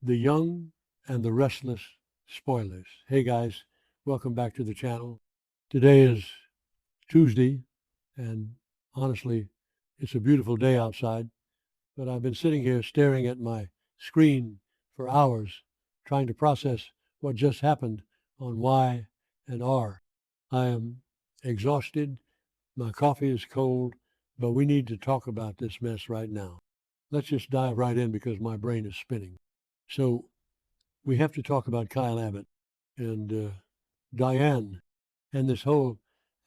The Young and the Restless spoilers. Hey guys, welcome back to the channel. Today is Tuesday, and honestly, it's a beautiful day outside, but I've been sitting here staring at my screen for hours, trying to process what just happened on Y&R. I am exhausted, my coffee is cold, but we need to talk about this mess right now. Let's just dive right in because my brain is spinning. So, we have to talk about Kyle Abbott and Diane and this whole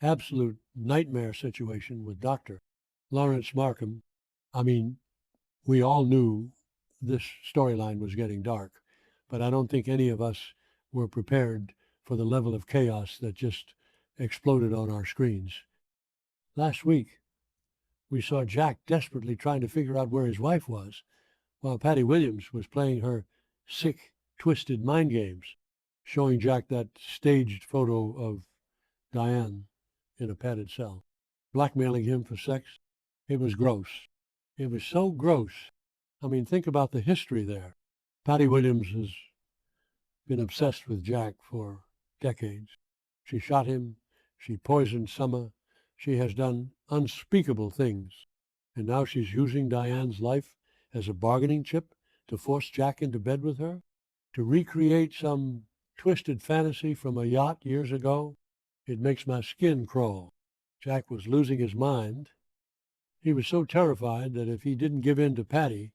absolute nightmare situation with Dr. Lawrence Markham. I mean, we all knew this storyline was getting dark, but I don't think any of us were prepared for the level of chaos that just exploded on our screens. Last week, we saw Jack desperately trying to figure out where his wife was, while Patty Williams was playing her sick, twisted mind games, showing Jack that staged photo of Diane in a padded cell, blackmailing him for sex. It was gross. It was so gross. I mean, think about the history there. Patty Williams has been obsessed with Jack for decades. She shot him. She poisoned Summer. She has done unspeakable things. And now she's using Diane's life as a bargaining chip to force Jack into bed with her, to recreate some twisted fantasy from a yacht years ago. It makes my skin crawl. Jack was losing his mind. He was so terrified that if he didn't give in to Patty,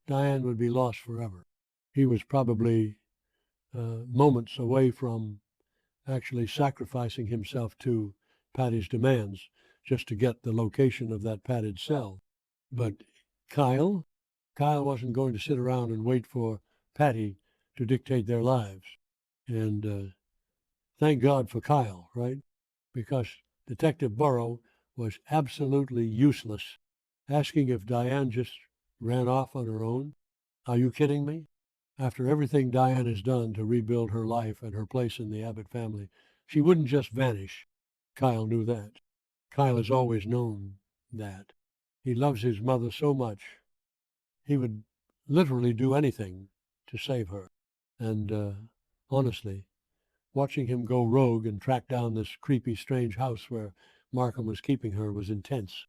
Diane would be lost forever. He was probably moments away from actually sacrificing himself to Patty's demands just to get the location of that padded cell. But Kyle wasn't going to sit around and wait for Patty to dictate their lives. And thank God for Kyle, right? Because Detective Burrow was absolutely useless, asking if Diane just ran off on her own. Are you kidding me? After everything Diane has done to rebuild her life and her place in the Abbott family, she wouldn't just vanish. Kyle knew that. Kyle has always known that. He loves his mother so much, he would literally do anything to save her. And honestly, watching him go rogue and track down this creepy, strange house where Markham was keeping her was intense.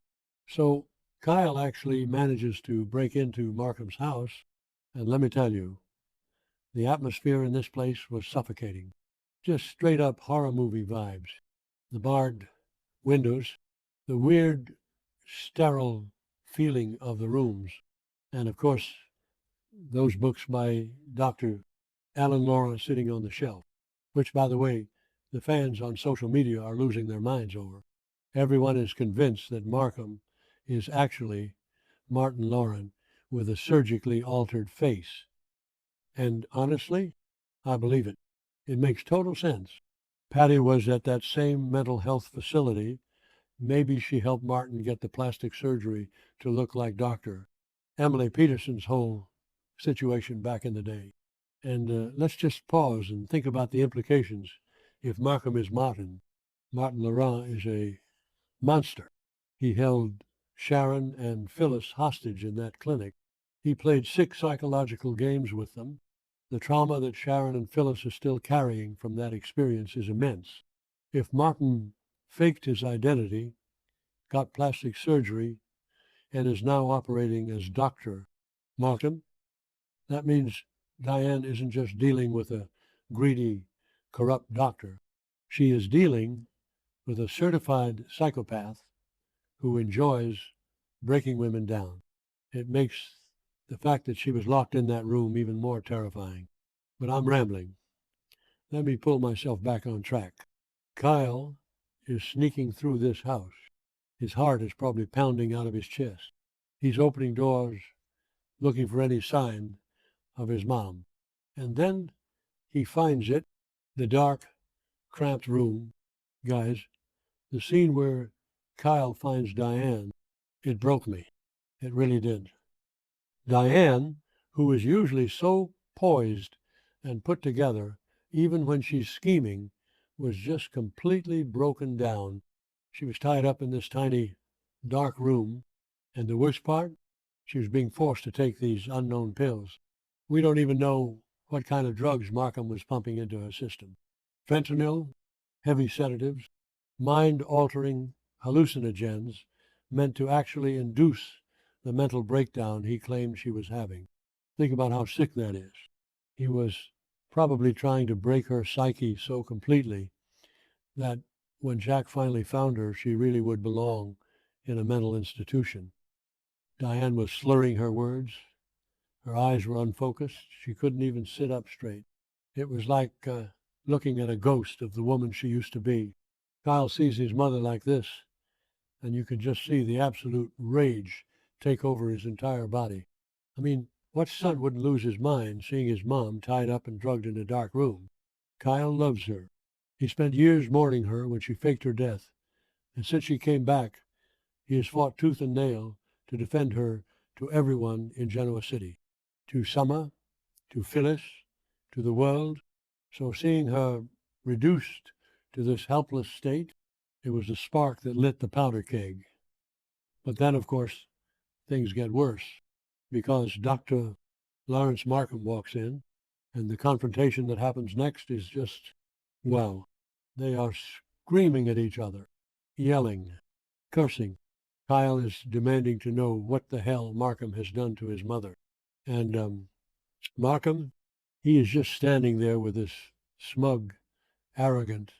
So Kyle actually manages to break into Markham's house, and let me tell you, the atmosphere in this place was suffocating. Just straight up horror movie vibes. The barred windows, the weird, sterile feeling of the rooms, and of course, those books by Dr. Alan Laura sitting on the shelf, which, by the way, the fans on social media are losing their minds over. Everyone is convinced that Markham is actually Martin Lauren with a surgically altered face. And honestly, I believe it. It makes total sense. Patty was at that same mental health facility. Maybe she helped Martin get the plastic surgery to look like Dr. Emily Peterson's whole situation back in the day. And let's just pause and think about the implications. If Markham is Martin Laurent is a monster. He held Sharon and Phyllis hostage in that clinic. He played 6 psychological games with them. The trauma that Sharon and Phyllis are still carrying from that experience is immense. If Martin faked his identity, got plastic surgery, and is now operating as Dr. Markham, that means Diane isn't just dealing with a greedy, corrupt doctor. She is dealing with a certified psychopath who enjoys breaking women down. It makes the fact that she was locked in that room even more terrifying. But I'm rambling. Let me pull myself back on track. Kyle is sneaking through this house. His heart is probably pounding out of his chest. He's opening doors, looking for any sign of his mom. And then he finds it, the dark, cramped room. Guys, the scene where Kyle finds Diane, it broke me. It really did. Diane, who is usually so poised and put together, even when she's scheming, was just completely broken down. She was tied up in this tiny, dark room, and the worst part, she was being forced to take these unknown pills. We don't even know what kind of drugs Markham was pumping into her system. Fentanyl, heavy sedatives, mind-altering hallucinogens meant to actually induce the mental breakdown he claimed she was having. Think about how sick that is. He was probably trying to break her psyche so completely that when Jack finally found her, she really would belong in a mental institution. Diane was slurring her words. Her eyes were unfocused. She couldn't even sit up straight. It was like looking at a ghost of the woman she used to be. Kyle sees his mother like this, and you can just see the absolute rage take over his entire body. I mean, what son wouldn't lose his mind seeing his mom tied up and drugged in a dark room? Kyle loves her. He spent years mourning her when she faked her death, and since she came back, he has fought tooth and nail to defend her to everyone in Genoa City, to Summer, to Phyllis, to the world. So seeing her reduced to this helpless state, it was the spark that lit the powder keg. But then, of course, things get worse because Dr. Lawrence Markham walks in, and the confrontation that happens next is just, wow. They are screaming at each other, yelling, cursing. Kyle is demanding to know what the hell Markham has done to his mother. And Markham, he is just standing there with this smug, arrogant,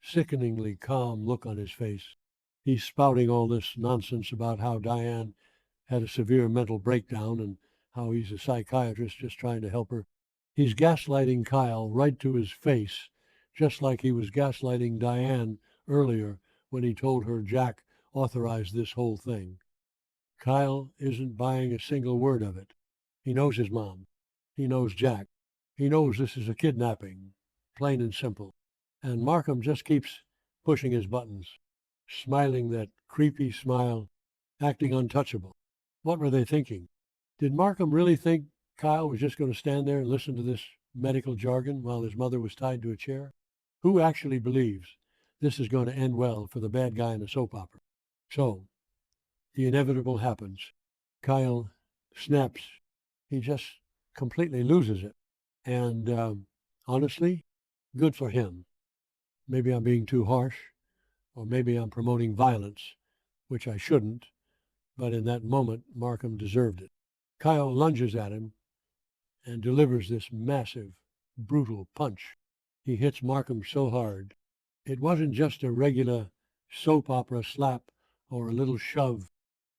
sickeningly calm look on his face. He's spouting all this nonsense about how Diane had a severe mental breakdown and how he's a psychiatrist just trying to help her. He's gaslighting Kyle right to his face, just like he was gaslighting Diane earlier when he told her Jack authorized this whole thing. Kyle isn't buying a single word of it. He knows his mom. He knows Jack. He knows this is a kidnapping, plain and simple. And Markham just keeps pushing his buttons, smiling that creepy smile, acting untouchable. What were they thinking? Did Markham really think Kyle was just going to stand there and listen to this medical jargon while his mother was tied to a chair? Who actually believes this is going to end well for the bad guy in the soap opera? So, the inevitable happens. Kyle snaps. He just completely loses it. And honestly, good for him. Maybe I'm being too harsh, or maybe I'm promoting violence, which I shouldn't, but in that moment, Markham deserved it. Kyle lunges at him and delivers this massive, brutal punch. He hits Markham so hard. It wasn't just a regular soap opera slap or a little shove.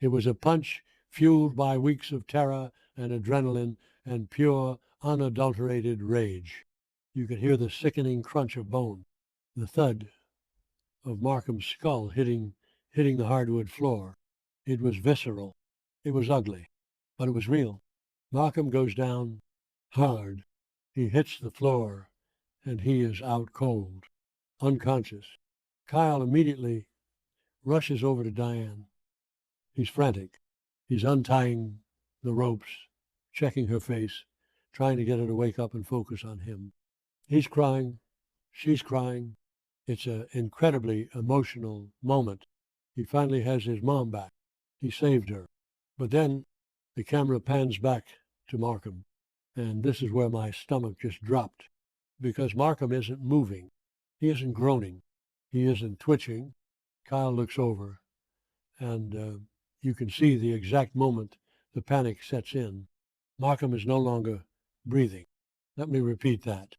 It was a punch fueled by weeks of terror and adrenaline and pure, unadulterated rage. You could hear the sickening crunch of bone, the thud of Markham's skull hitting the hardwood floor. It was visceral. It was ugly, but it was real. Markham goes down hard. He hits the floor, and he is out cold, unconscious. Kyle immediately rushes over to Diane. He's frantic. He's untying the ropes, checking her face, trying to get her to wake up and focus on him. He's crying. She's crying. It's an incredibly emotional moment. He finally has his mom back. He saved her. But then the camera pans back to Markham. And this is where my stomach just dropped. Because Markham isn't moving. He isn't groaning. He isn't twitching. Kyle looks over. And you can see the exact moment the panic sets in. Markham is no longer breathing. Let me repeat that.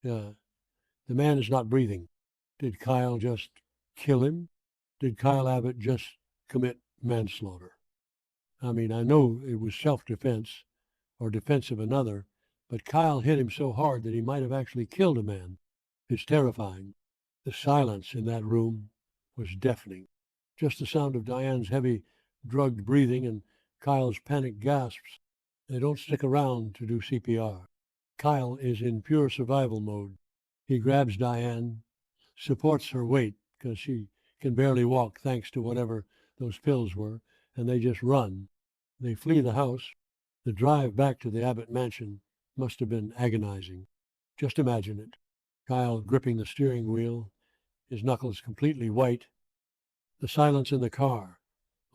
The man is not breathing. Did Kyle just kill him? Did Kyle Abbott just commit manslaughter? I mean, I know it was self-defense or defense of another, but Kyle hit him so hard that he might have actually killed a man. It's terrifying. The silence in that room was deafening. Just the sound of Diane's heavy, drugged breathing and Kyle's panicked gasps. They don't stick around to do CPR. Kyle is in pure survival mode. He grabs Diane, supports her weight because she can barely walk thanks to whatever those pills were, and they just run. They flee the house. The drive back to the Abbott mansion must have been agonizing. Just imagine it. Kyle gripping the steering wheel, his knuckles completely white. The silence in the car,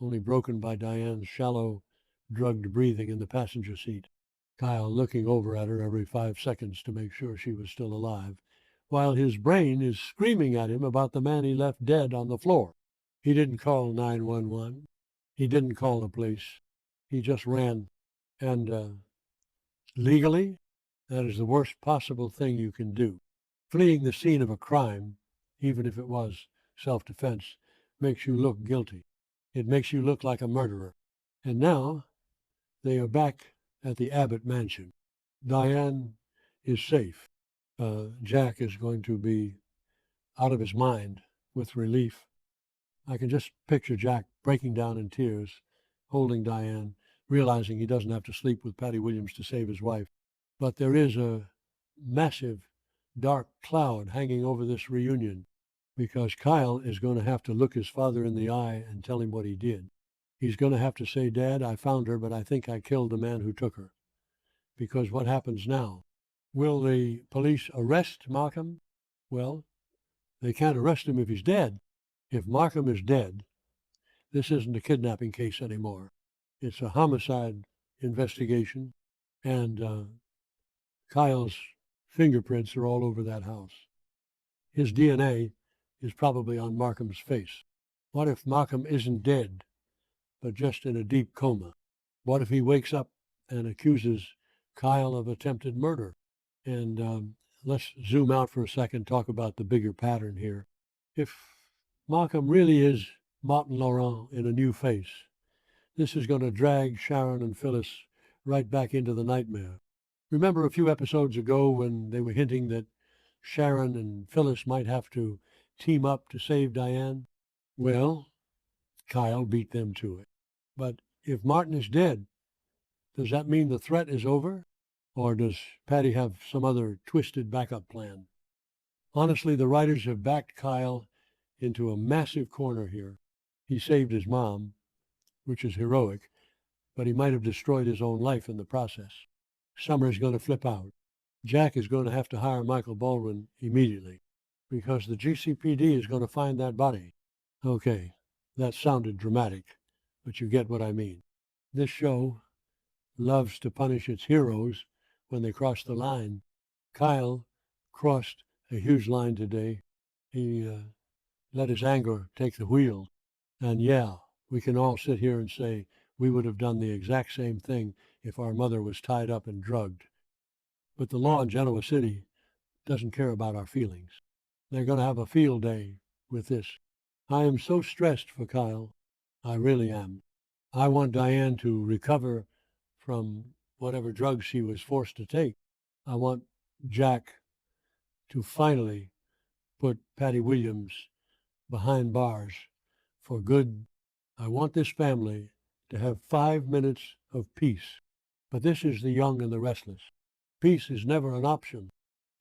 only broken by Diane's shallow, drugged breathing in the passenger seat. Kyle looking over at her every 5 seconds to make sure she was still alive, while his brain is screaming at him about the man he left dead on the floor. He didn't call 911. He didn't call the police. He just ran. And legally, that is the worst possible thing you can do. Fleeing the scene of a crime, even if it was self-defense, makes you look guilty. It makes you look like a murderer. And now they are back at the Abbott mansion. Diane is safe. Jack is going to be out of his mind with relief. I can just picture Jack breaking down in tears, holding Diane, realizing he doesn't have to sleep with Patty Williams to save his wife. But there is a massive dark cloud hanging over this reunion because Kyle is going to have to look his father in the eye and tell him what he did. He's going to have to say, Dad, I found her, but I think I killed the man who took her. Because what happens now? Will the police arrest Markham? Well, they can't arrest him if he's dead. If Markham is dead, this isn't a kidnapping case anymore. It's a homicide investigation, and Kyle's fingerprints are all over that house. His DNA is probably on Markham's face. What if Markham isn't dead, but just in a deep coma? What if he wakes up and accuses Kyle of attempted murder? And let's zoom out for a second, talk about the bigger pattern here. If Markham really is Martin Laurent in a new face, this is going to drag Sharon and Phyllis right back into the nightmare. Remember a few episodes ago when they were hinting that Sharon and Phyllis might have to team up to save Diane? Well, Kyle beat them to it. But if Martin is dead, does that mean the threat is over? Or does Patty have some other twisted backup plan? Honestly, the writers have backed Kyle into a massive corner here. He saved his mom, which is heroic, but he might have destroyed his own life in the process. Summer's going to flip out. Jack is going to have to hire Michael Baldwin immediately because the GCPD is going to find that body. Okay, that sounded dramatic, but you get what I mean. This show loves to punish its heroes when they cross the line. Kyle crossed a huge line today. He let his anger take the wheel. And yeah, we can all sit here and say we would have done the exact same thing if our mother was tied up and drugged. But the law in Genoa City doesn't care about our feelings. They're going to have a field day with this. I am so stressed for Kyle. I really am. I want Diane to recover from whatever drugs she was forced to take. I want Jack to finally put Patty Williams behind bars for good. I want this family to have 5 minutes of peace. But this is the young and the restless. Peace is never an option.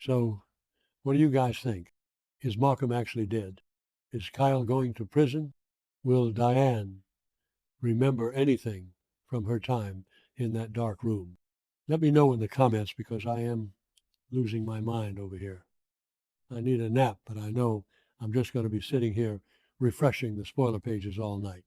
So what do you guys think? Is Markham actually dead? Is Kyle going to prison? Will Diane remember anything from her time in that dark room? Let me know in the comments because I am losing my mind over here. I need a nap, but I know I'm just going to be sitting here refreshing the spoiler pages all night.